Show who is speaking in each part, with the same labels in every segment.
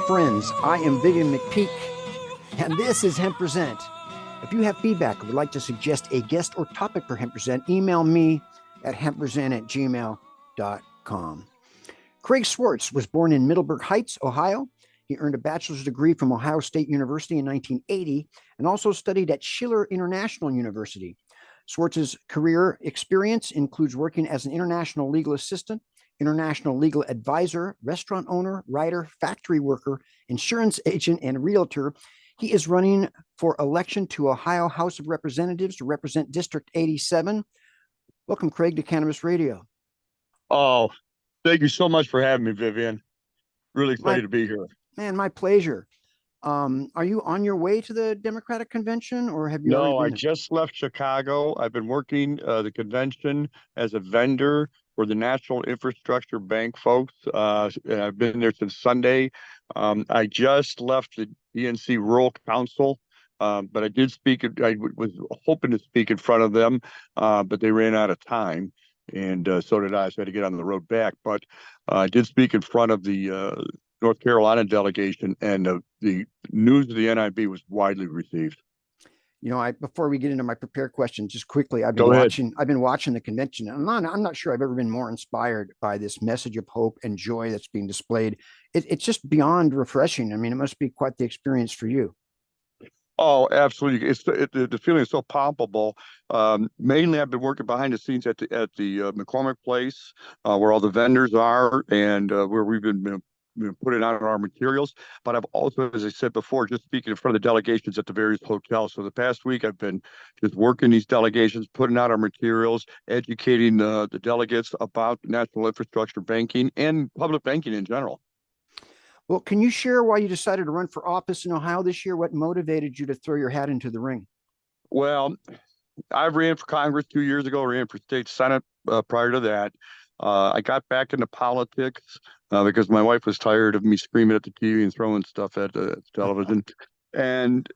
Speaker 1: friends. I am Vivian McPeak, and this is Hemp Present. If you have feedback or would like to suggest a guest or topic for Hemp Present, email me at hemppresent@gmail.com. Craig Swartz was born in Middleburg Heights, Ohio. He earned a bachelor's degree from Ohio State University in 1980 and also studied at Schiller International University. Swartz's career experience includes working as an international legal assistant, international legal advisor, restaurant owner, writer, factory worker, insurance agent, and realtor. He is running for election to Ohio House of Representatives to represent District 87. Welcome, Craig, to Cannabis Radio.
Speaker 2: Oh, thank you so much for having me, Vivian. Really excited to be here.
Speaker 1: Man, my pleasure. Are you on your way to the Democratic convention, or have you
Speaker 2: No,
Speaker 1: already
Speaker 2: I
Speaker 1: been there?
Speaker 2: just left Chicago. I've been working the convention as a vendor for the National Infrastructure Bank folks. And I've been there since Sunday. I just left the DNC Rural Council, but I did speak. I was hoping to speak in front of them, but they ran out of time. And so did I. So I had to get on the road back. But I did speak in front of the North Carolina delegation, and the news of the NIB was widely received.
Speaker 1: You know, before we get into my prepared questions, just quickly, I've been
Speaker 2: Go ahead.
Speaker 1: watching the convention, and I'm not sure I've ever been more inspired by this message of hope and joy that's being displayed. It's just beyond refreshing. I mean, it must be quite the experience for you.
Speaker 2: Oh, absolutely. The feeling is so palpable. Mainly, I've been working behind the scenes at the McCormick Place, where all the vendors are, and where we've been putting out our materials. But I've also, as I said before, just speaking in front of the delegations at the various hotels. So the past week, I've been just working these delegations, putting out our materials, educating the delegates about national infrastructure banking and public banking in general.
Speaker 1: Well, can you share why you decided to run for office in Ohio this year? What motivated you to throw your hat into the ring?
Speaker 2: Well, I ran for Congress 2 years ago, ran for state senate prior to that. I got back into politics because my wife was tired of me screaming at the TV and throwing stuff at the television. And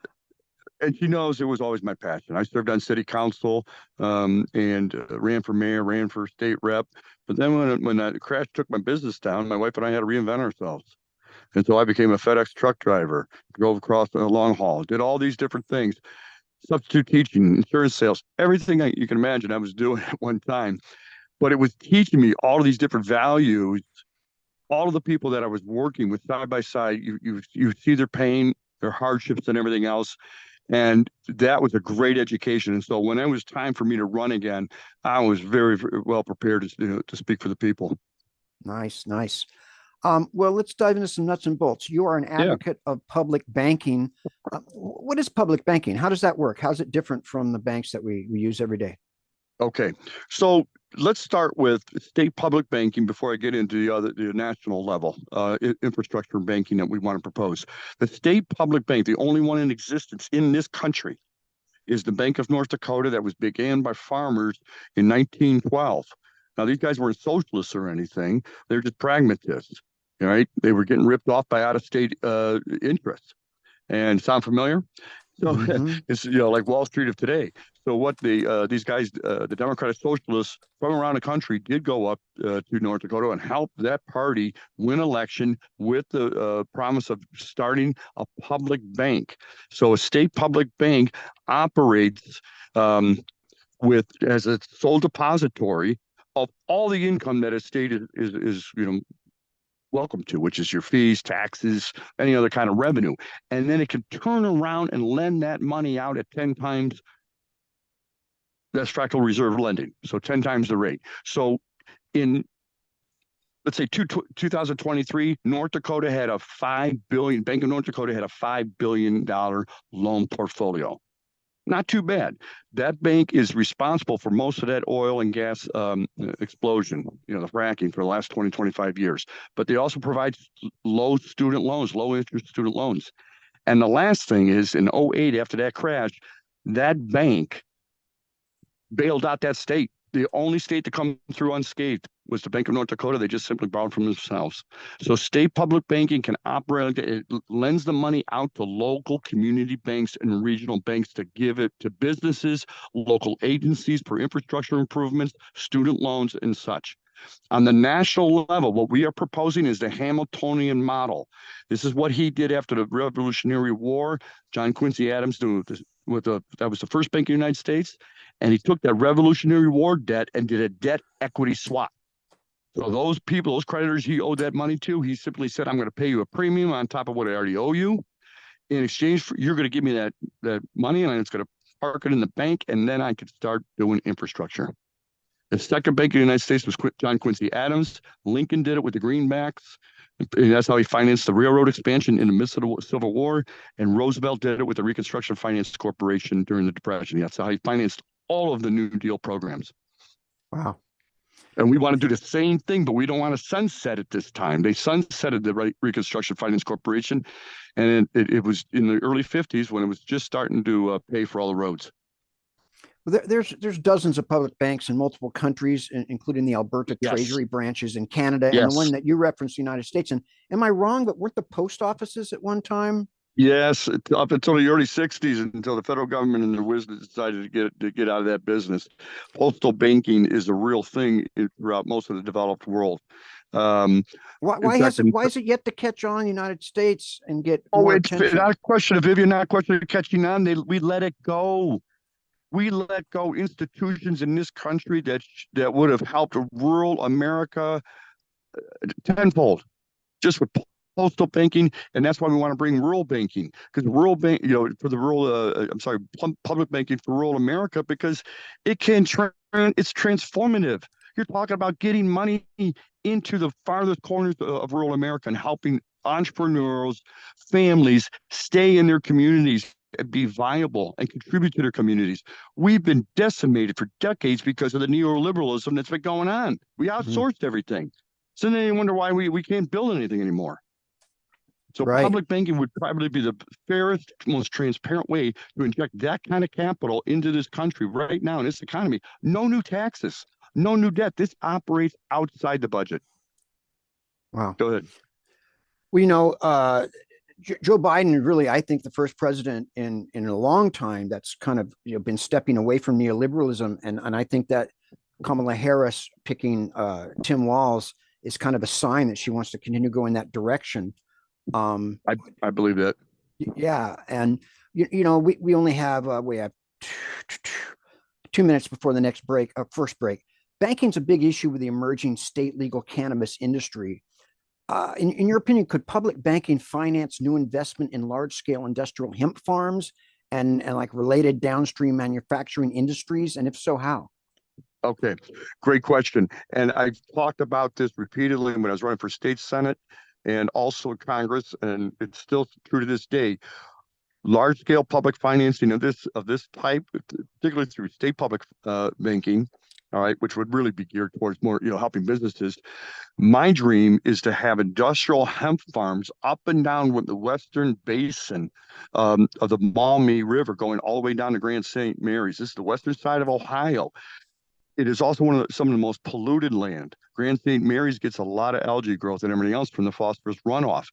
Speaker 2: she knows it was always my passion. I served on city council and ran for mayor, ran for state rep. But then when that crash took my business down, my wife and I had to reinvent ourselves. And so I became a FedEx truck driver, drove across the long haul, did all these different things, substitute teaching, insurance sales, everything you can imagine I was doing at one time. But it was teaching me all of these different values. All of the people that I was working with side by side, you see their pain, their hardships, and everything else. And that was a great education. And so when it was time for me to run again, I was very, very well prepared to speak for the people.
Speaker 1: Nice, nice. Well, let's dive into some nuts and bolts. You are an
Speaker 2: Yeah.
Speaker 1: advocate of public banking. What is public banking? How does that work? How's it different from the banks that we use every day?
Speaker 2: Okay. So let's start with state public banking before I get into the national level infrastructure banking that we want to propose. The state public bank, the only one in existence in this country, is the Bank of North Dakota that was began by farmers in 1912. Now, these guys weren't socialists or anything. They're just pragmatists, right? They were getting ripped off by out-of-state interests. And sound familiar? So
Speaker 1: Mm-hmm.
Speaker 2: it's like Wall Street of today. So what these guys, the Democratic Socialists from around the country, did go up to North Dakota and help that party win election with the promise of starting a public bank. So a state public bank operates with as a sole depository of all the income that a state is welcome to, which is your fees, taxes, any other kind of revenue. And then it can turn around and lend that money out at 10 times. That's fractional reserve lending. So 10 times the rate. So in, let's say 2023, North Dakota had a $5 billion, Bank of North Dakota had a $5 billion loan portfolio. Not too bad. That bank is responsible for most of that oil and gas explosion, the fracking for the last 20, 25 years. But they also provide low interest student loans. And the last thing is in '08, after that crash, that bank bailed out that state. The only state to come through unscathed was the Bank of North Dakota. They just simply borrowed from themselves. So state public banking can operate. It lends the money out to local community banks and regional banks to give it to businesses, local agencies for infrastructure improvements, student loans, and such. On the national level, what we are proposing is the Hamiltonian model. This is what he did after the Revolutionary War. John Quincy Adams that was the first bank in the United States, and he took that Revolutionary War debt and did a debt equity swap. So those people, those creditors he owed that money to, he simply said, I'm going to pay you a premium on top of what I already owe you. In exchange for, you're going to give me that money, and it's going to park it in the bank, and then I could start doing infrastructure. The second bank in the United States was John Quincy Adams. Lincoln did it with the greenbacks. And that's how he financed the railroad expansion in the midst of the Civil War. And Roosevelt did it with the Reconstruction Finance Corporation during the Depression. That's how he financed all of the New Deal programs.
Speaker 1: Wow.
Speaker 2: And we want to do the same thing, but we don't want to sunset it this time. They sunsetted the Reconstruction Finance Corporation, and it was in the early 50s when it was just starting to pay for all the roads.
Speaker 1: Well, there's dozens of public banks in multiple countries, including the Alberta Treasury branches in Canada, and the one that you referenced, the United States. And am I wrong? But weren't the post offices at one time?
Speaker 2: Yes, up until the early 60s, until the federal government and their wisdom decided to get out of that business. Postal banking is a real thing throughout most of the developed world.
Speaker 1: Why is it yet to catch on in the United States and get more attention?
Speaker 2: It's not a question of Vivian, not a question of catching on. We let it go. We let go institutions in this country that would have helped rural America tenfold, just with postal banking, and that's why we want to bring rural banking, because rural bank, for the rural, public banking for rural America, because it's transformative. You're talking about getting money into the farthest corners of rural America and helping entrepreneurs, families stay in their communities, be viable and contribute to their communities. We've been decimated for decades because of the neoliberalism that's been going on. We outsourced everything. So then you wonder why we can't build anything anymore. So public banking would probably be the fairest, most transparent way to inject that kind of capital into this country right now in this economy. No new taxes, no new debt. This operates outside the budget.
Speaker 1: Wow.
Speaker 2: Go ahead.
Speaker 1: Well, Joe Biden is really, I think, the first president in a long time that's kind of been stepping away from neoliberalism, and I think that Kamala Harris picking Tim Walz is kind of a sign that she wants to continue going that direction.
Speaker 2: I believe that.
Speaker 1: Yeah, and we only have 2 minutes before the next break. First break. Banking's a big issue with the emerging state legal cannabis industry. In your opinion, could public banking finance new investment in large-scale industrial hemp farms and like related downstream manufacturing industries? And if so, how?
Speaker 2: Okay, great question. And I've talked about this repeatedly when I was running for state senate and also Congress, and it's still true to this day. Large-scale public financing of this type, particularly through state public banking, all right, which would really be geared towards more, helping businesses. My dream is to have industrial hemp farms up and down with the western basin of the Maumee River, going all the way down to Grand St. Mary's. This is the western side of Ohio. It is also some of the most polluted land. Grand St. Mary's gets a lot of algae growth and everything else from the phosphorus runoff.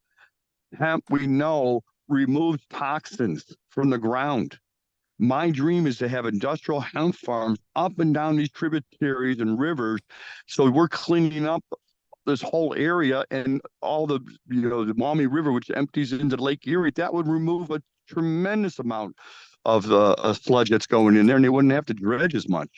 Speaker 2: Hemp, we know, removes toxins from the ground. My dream is to have industrial hemp farms up and down these tributaries and rivers, so we're cleaning up this whole area, and all the the Maumee River, which empties into Lake Erie, that would remove a tremendous amount of sludge that's going in there, and they wouldn't have to dredge as much.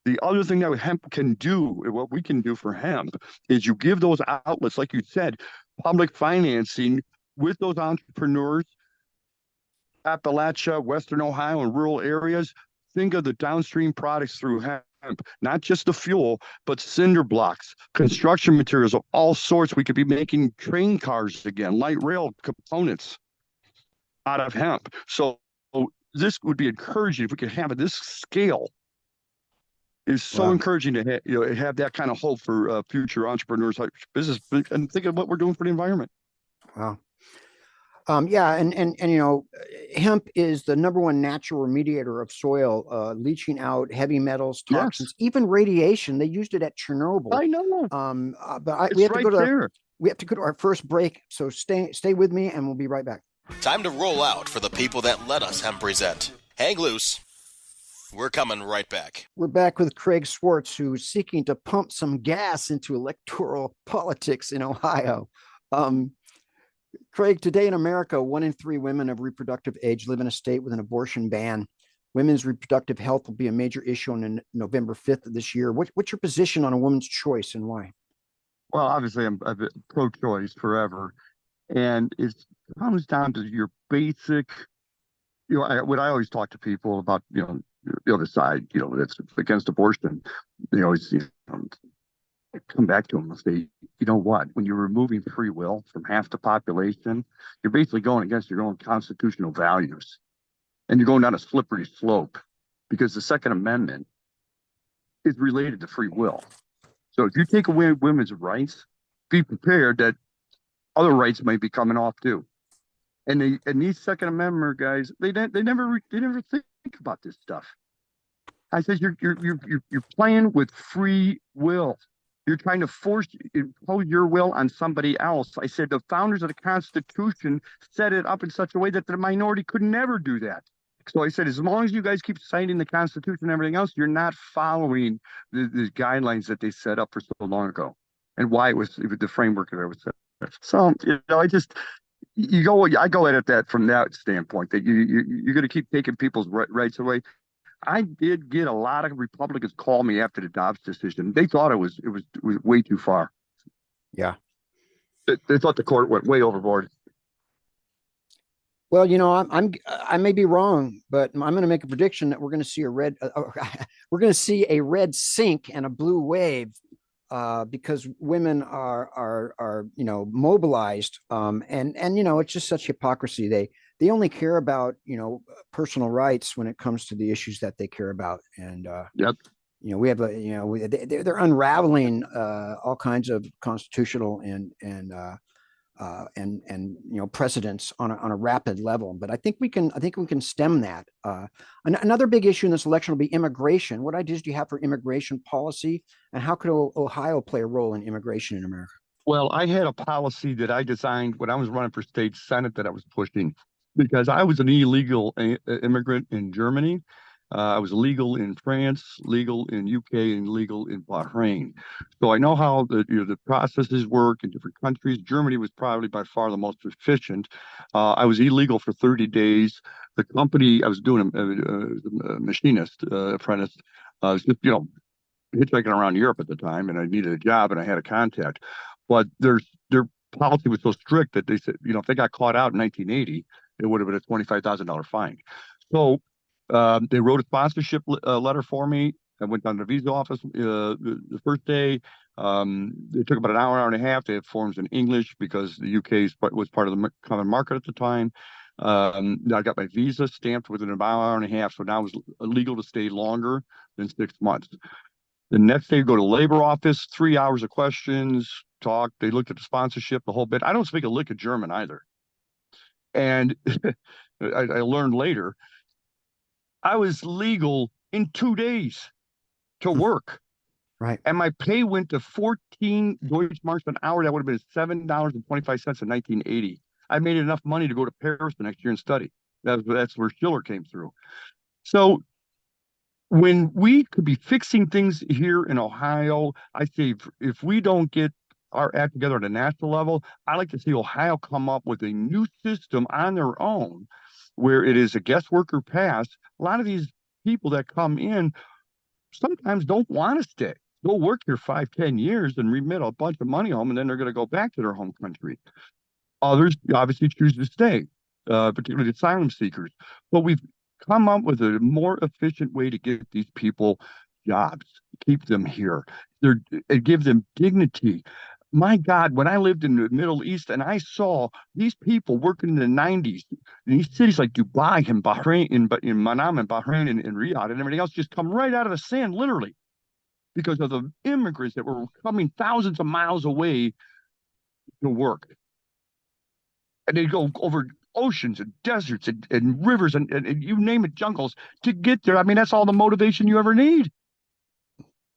Speaker 2: The other thing that hemp can do, what we can do for hemp, is you give those outlets, like you said, public financing with those entrepreneurs. Appalachia, Western Ohio, and rural areas, think of the downstream products through hemp, not just the fuel, but cinder blocks, construction materials of all sorts. We could be making train cars again, light rail components out of hemp. So this would be encouraging if we could have it this scale. It's so encouraging to have that kind of hope for future entrepreneurs, like business, and think of what we're doing for the environment.
Speaker 1: Wow. And hemp is the #1 natural remediator of soil, leaching out heavy metals, toxins, even radiation. They used it at Chernobyl.
Speaker 2: I know.
Speaker 1: We have to go to our first break. So stay with me, and we'll be right back.
Speaker 3: Time to roll out for the people that let us hemp present. Hang loose. We're coming right back.
Speaker 1: We're back with Craig Swartz, who's seeking to pump some gas into electoral politics in Ohio. Craig, today in America, 1 in 3 women of reproductive age live in a state with an abortion ban. Women's reproductive health will be a major issue on November 5th of this year. What's your position on a woman's choice and why?
Speaker 2: Well, obviously, I'm pro-choice forever, and it comes down to your basic. What I always talk to people about, the other side, that's against abortion. Come back to them and say, you know what? When you're removing free will from half the population, you're basically going against your own constitutional values, and you're going down a slippery slope because the Second Amendment is related to free will. So if you take away women's rights, be prepared that other rights might be coming off too. And these Second Amendment guys, they never think about this stuff. I said you're playing with free will. You're trying to impose your will on somebody else. I said the founders of the Constitution set it up in such a way that the minority could never do that. So I said, as long as you guys keep citing the Constitution and everything else, you're not following the guidelines that they set up for so long ago, and why it was the framework that I was set. So I go at that from that standpoint, that you're going to keep taking people's rights away. I did get a lot of Republicans call me after the Dobbs decision. They thought it was way too far.
Speaker 1: Yeah,
Speaker 2: they thought the court went way overboard.
Speaker 1: Well, I may be wrong, but I'm going to make a prediction that we're going to see a red sink and a blue wave, because women are mobilized, and it's just such hypocrisy. They only care about personal rights when it comes to the issues that they care about, and
Speaker 2: yep.
Speaker 1: We have they're unraveling all kinds of constitutional and precedents on a rapid level. But I think we can stem that. Another big issue in this election will be immigration. What ideas do you have for immigration policy, and how could Ohio play a role in immigration in America?
Speaker 2: Well, I had a policy that I designed when I was running for state senate that I was pushing, because I was an illegal immigrant in Germany. I was legal in France, legal in UK, and legal in Bahrain. So I know how the processes work in different countries. Germany was probably by far the most efficient. I was illegal for 30 days. The company I was doing a machinist apprentice. I was just hitchhiking around Europe at the time, and I needed a job, and I had a contact. But their policy was so strict that they said, if they got caught out in 1980, it would have been a $25,000 fine. So they wrote a sponsorship letter for me. I went down to the visa office the first day. It took about an hour and a half. They had forms in English because the UK was part of the common market at the time. I got my visa stamped within about an hour and a half. So now it was legal to stay longer than 6 months. The next day, go to the labor office, 3 hours of questions, talk. They looked at the sponsorship, the whole bit. I don't speak a lick of German either. And I learned later, I was legal in 2 days to work.
Speaker 1: Right.
Speaker 2: And my pay went to 14 Deutschmarks an hour. That would have been $7.25 in 1980. I made enough money to go to Paris the next year and study. That's where Schiller came through. So when we could be fixing things here in Ohio, I say if we don't get our act together at a national level, I like to see Ohio come up with a new system on their own where it is a guest worker pass. A lot of these people that come in sometimes don't want to stay. They'll work here 5-10 years and remit a bunch of money home, and then they're going to go back to their home country. Others obviously choose to stay, particularly asylum seekers. But we've come up with a more efficient way to give these people jobs, keep them here, give them dignity. My God, when I lived in the Middle East and I saw these people working in the 90s in these cities like Dubai and Bahrain, in Manam and Bahrain and Riyadh and everything else, just come right out of the sand, literally, because of the immigrants that were coming thousands of miles away to work. And they go over oceans and deserts and rivers and you name it, jungles to get there. I mean, that's all the motivation you ever need.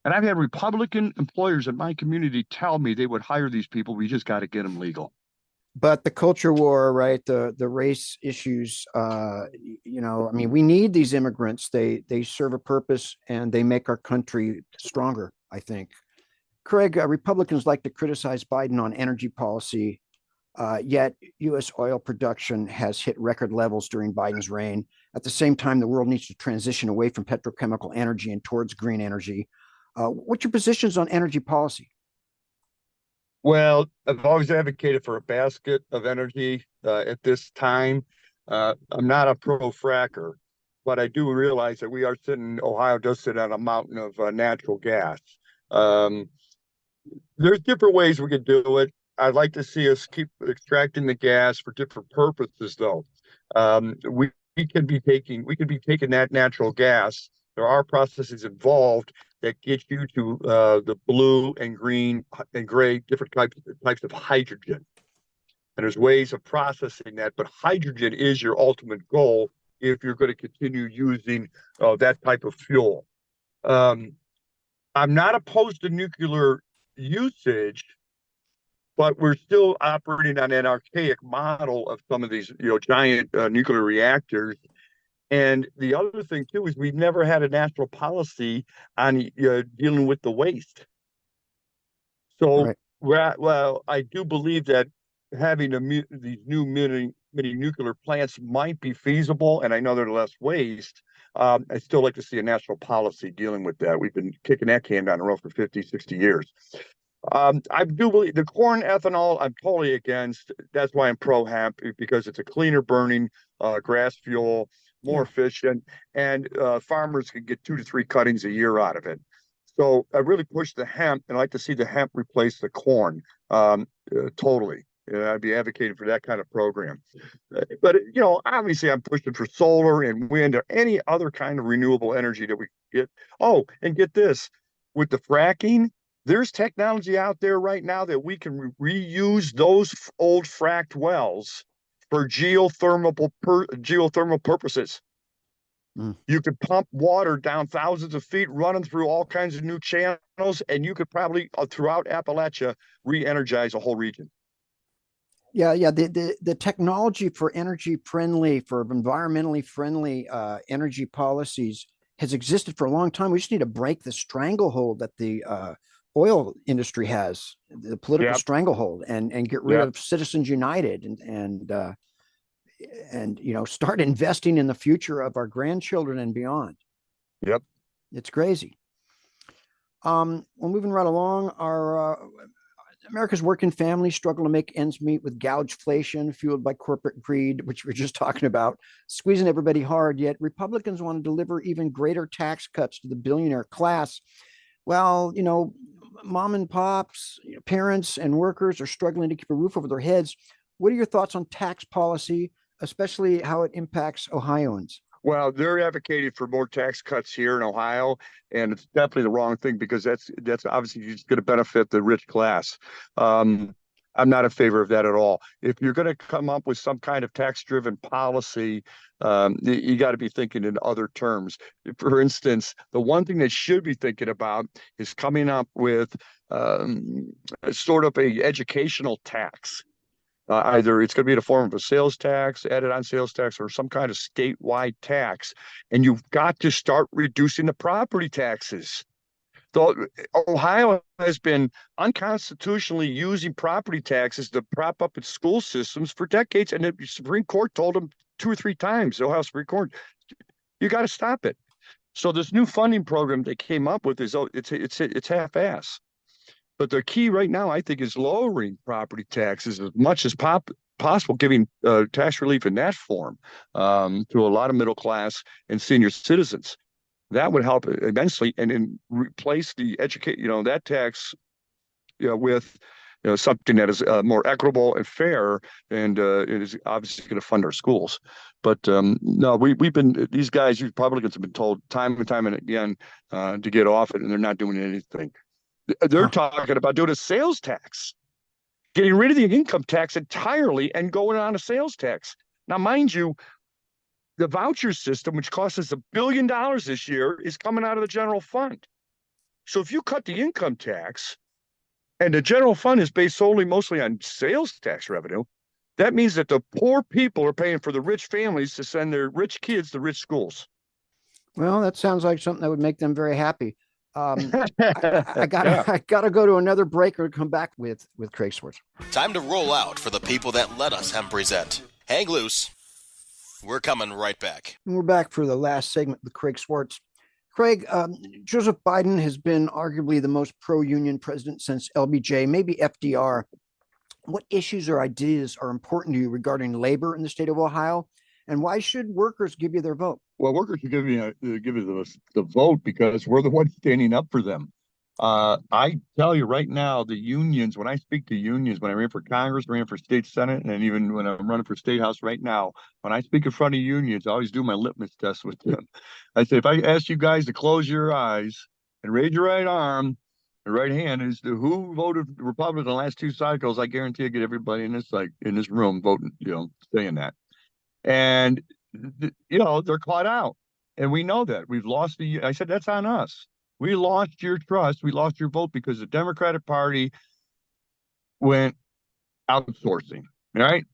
Speaker 2: And I've had Republican employers in my community tell me they would hire these people. We just got to get them legal.
Speaker 1: But the culture war, right? The race issues. I mean, we need these immigrants. They serve a purpose and they make our country stronger, I think. Craig, Republicans like to criticize Biden on energy policy, yet U.S. oil production has hit record levels during Biden's reign. At the same time, the world needs to transition away from petrochemical energy and towards green energy. What's your positions on energy policy?
Speaker 2: Well, I've always advocated for a basket of energy at this time. I'm not a pro fracker, but I do realize that Ohio does sit on a mountain of natural gas. Um, there's different ways we could do it. I'd like to see us keep extracting the gas for different purposes, though. We could be taking that natural gas. There are processes involved that get you to the blue and green and gray different types of hydrogen. And there's ways of processing that, but hydrogen is your ultimate goal if you're going to continue using that type of fuel. Um, I'm not opposed to nuclear usage, but we're still operating on an archaic model of some of these, giant nuclear reactors. And the other thing too is we've never had a national policy on dealing with the waste. So,
Speaker 1: Right.
Speaker 2: well, I do believe that having these new mini nuclear plants might be feasible, and I know there's less waste. I still like to see a national policy dealing with that. We've been kicking that can down the road for 50, 60 years. I do believe the corn ethanol, I'm totally against. That's why I'm pro hemp, because it's a cleaner burning grass fuel, more
Speaker 1: Yeah.
Speaker 2: efficient, and farmers can get 2 to 3 cuttings a year out of it. So I really push the hemp, and I like to see the hemp replace the corn totally. I'd be advocating for that kind of program. But, obviously I'm pushing for solar and wind or any other kind of renewable energy that we get. Oh, and get this, with the fracking, there's technology out there right now that we can reuse those old fracked wells for geothermal purposes.
Speaker 1: Mm.
Speaker 2: You could pump water down thousands of feet, running through all kinds of new channels, and you could probably throughout Appalachia re-energize a whole region.
Speaker 1: Yeah, yeah. The technology for energy friendly, for environmentally friendly energy policies has existed for a long time. We just need to break the stranglehold that the oil industry has, the political
Speaker 2: Yep,
Speaker 1: stranglehold, and get rid
Speaker 2: yep,
Speaker 1: of Citizens United and start investing in the future of our grandchildren and beyond.
Speaker 2: yep.
Speaker 1: It's crazy. Well, moving right along, our America's working families struggle to make ends meet with gougeflation fueled by corporate greed, which we are just talking about, squeezing everybody hard. Yet Republicans want to deliver even greater tax cuts to the billionaire class. Well, mom and pops, parents, and workers are struggling to keep a roof over their heads. What are your thoughts on tax policy, especially how it impacts Ohioans?
Speaker 2: Well, they're advocating for more tax cuts here in Ohio, and it's definitely the wrong thing because that's obviously just going to benefit the rich class. Um, I'm not in favor of that at all. If you're going to come up with some kind of tax-driven policy, you got to be thinking in other terms. For instance, the one thing they should be thinking about is coming up with sort of a educational tax. Either it's going to be in the form of a sales tax, added on sales tax, or some kind of statewide tax. And you've got to start reducing the property taxes. So Ohio has been unconstitutionally using property taxes to prop up its school systems for decades. And the Supreme Court told them 2 or 3 times, the Ohio Supreme Court, you got to stop it. So this new funding program they came up with it's half-ass. But the key right now, I think, is lowering property taxes as much as possible, giving tax relief in that form to a lot of middle class and senior citizens. That would help immensely, and then replace that tax, with something that is more equitable and fair, and it is obviously going to fund our schools. But no, we've been these guys, Republicans, have been told time and time and again to get off it, and they're not doing anything. They're
Speaker 1: Huh.
Speaker 2: talking about doing a sales tax, getting rid of the income tax entirely and going on a sales tax. Now, mind you, the voucher system, which costs us $1 billion this year, is coming out of the general fund. So if you cut the income tax and the general fund is based mostly on sales tax revenue, That means that the poor people are paying for the rich families to send their rich kids to rich schools.
Speaker 1: Well, that sounds like something that would make them very happy. I
Speaker 2: Yeah.
Speaker 1: gotta go to another break or come back with Craig Swartz.
Speaker 3: Time to roll out for the people that let us hemp present. Hang loose. We're coming right back.
Speaker 1: And we're back for the last segment with Craig Swartz. Craig, Joseph Biden has been arguably the most pro-union president since LBJ, maybe FDR. What issues or ideas are important to you regarding labor in the state of Ohio, and why should workers give you their vote?
Speaker 2: Well, workers should give you the vote because we're the ones standing up for them. I tell you right now, the unions, when I speak to unions, when I ran for Congress, ran for state Senate, and even when I'm running for state house right now, when I speak in front of unions, I always do my litmus test with them. I say, if I ask you guys to close your eyes and raise your right arm, the right hand is to who voted Republican the last two cycles, I guarantee I get everybody in this room voting, saying that. And they're caught out, and we know that we've lost I said that's on us. We lost your trust. We lost your vote because the Democratic Party went outsourcing. Right?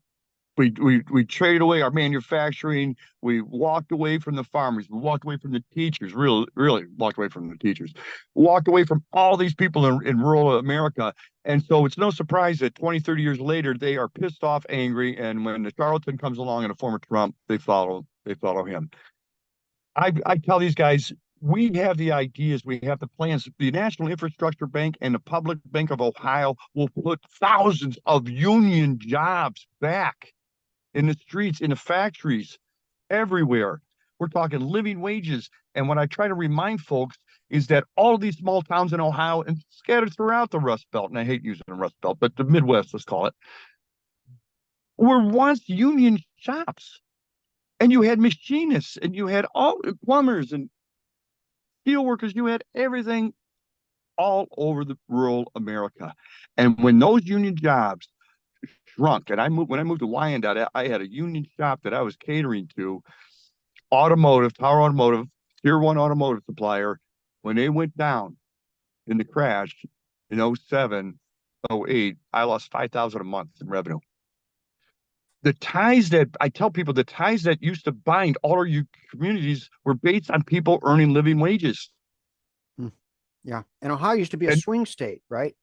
Speaker 2: We traded away our manufacturing. We walked away from the farmers. We walked away from the teachers. Really walked away from the teachers. Walked away from all these people in rural America. And so it's no surprise that 20, 30 years later, they are pissed off, angry. And when the charlatan comes along and a former Trump, they follow him. I tell these guys, we have the ideas, we have the plans. The National Infrastructure Bank and the Public Bank of Ohio will put thousands of union jobs back in the streets, in the factories, everywhere. We're talking living wages. And what I try to remind folks is that all of these small towns in Ohio and scattered throughout the Rust Belt, and I hate using the Rust Belt, but the Midwest, let's call it, were once union shops. And you had machinists, and you had all plumbers and steel workers. You had everything all over the rural America. And when those union jobs shrunk, and when I moved to Wyandotte, I had a union shop that I was catering to, Tower Automotive, tier one automotive supplier. When they went down in the crash in 07, 08, I lost $5,000 a month in revenue. The ties that I tell people, the ties that used to bind all of your communities were based on people earning living wages.
Speaker 1: Yeah. And Ohio used to be a swing state, right?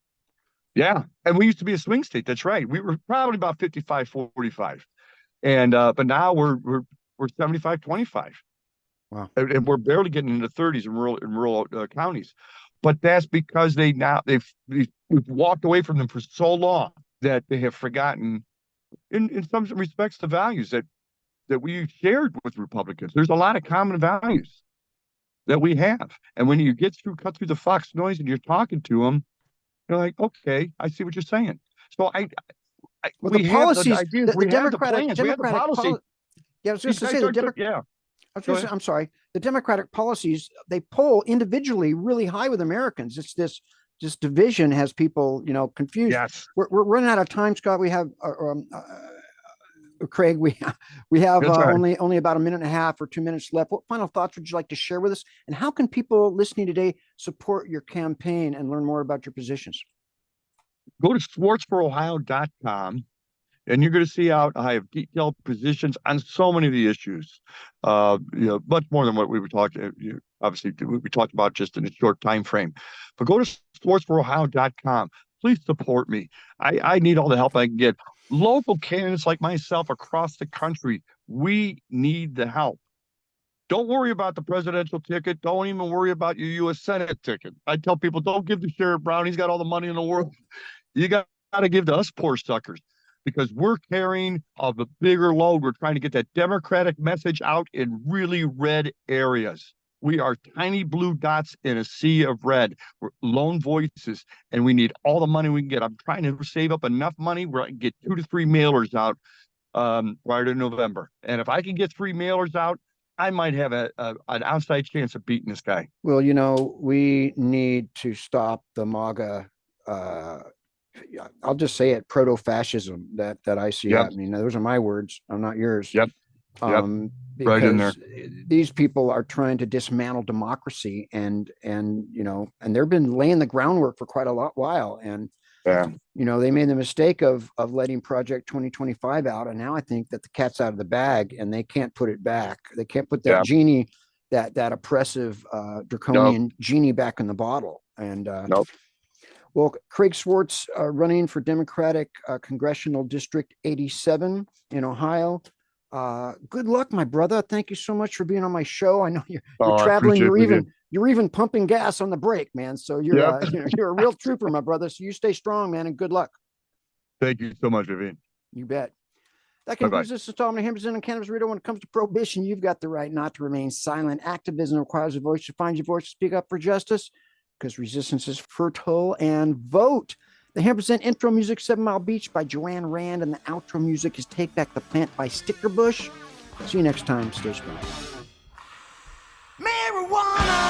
Speaker 2: Yeah. And we used to be a swing state. That's right. We were probably about 55-45. And but now we're 75-25.
Speaker 1: Wow.
Speaker 2: And we're barely getting into the 30s in rural counties. But that's because we've walked away from them for so long that they have forgotten in some respects the values that we shared with Republicans. There's a lot of common values that we have. And when you cut through the Fox noise and you're talking to them, you're like, okay, I see what you're saying. So we have the ideas, we have the plans, we have the policy.
Speaker 1: Yeah, I was just to say I'm sorry. The Democratic policies, they poll individually really high with Americans. It's this division has people, confused.
Speaker 2: Yes.
Speaker 1: We're running out of time, Scott. We have Craig. We have only about a minute and a half or 2 minutes left. What final thoughts would you like to share with us? And how can people listening today support your campaign and learn more about your positions?
Speaker 2: Go to swartzforohio.com. And you're going to see I have detailed positions on so many of the issues, much more than what we were talking. Obviously, we talked about just in a short time frame. But go to swartzforohio.com. Please support me. I need all the help I can get. Local candidates like myself across the country, we need the help. Don't worry about the presidential ticket. Don't even worry about your U.S. Senate ticket. I tell people, don't give to Sheriff Brown. He's got all the money in the world. You got to give to us poor suckers, because we're carrying a bigger load. We're trying to get that Democratic message out in really red areas. We are tiny blue dots in a sea of red. We're lone voices, and we need all the money we can get. I'm trying to save up enough money where I can get 2 to 3 mailers out prior to November. And if I can get 3 mailers out, I might have an outside chance of beating this guy.
Speaker 1: Well, we need to stop the MAGA I'll just say it, proto-fascism that I see happening. Now, those are my words. I'm not yours.
Speaker 2: Yep.
Speaker 1: Because
Speaker 2: right in there.
Speaker 1: These people are trying to dismantle democracy and they've been laying the groundwork for quite a while. And
Speaker 2: Yeah.
Speaker 1: You know, they made the mistake of letting Project 2025 out, and now I think that the cat's out of the bag, and they can't put it back. They can't put that genie, that oppressive, draconian genie back in the bottle. And well, Craig Swartz, running for Democratic Congressional District 87 in Ohio. Good luck, my brother. Thank you so much for being on my show. I know you're traveling. You're even pumping gas on the brake, man. So you're a real trooper, my brother. So you stay strong, man, and good luck.
Speaker 2: Thank you so much, Vivian.
Speaker 1: You bet. That concludes this installment of Hammerson on Cannabis Radio. When it comes to prohibition, you've got the right not to remain silent. Activism requires a voice to find your voice to speak up for justice, because resistance is fertile, and vote. The Hammerson intro music, 7 Mile Beach by Joanne Rand, and the outro music is Take Back the Plant by Stickerbush. See you next time. Stay strong. Marijuana!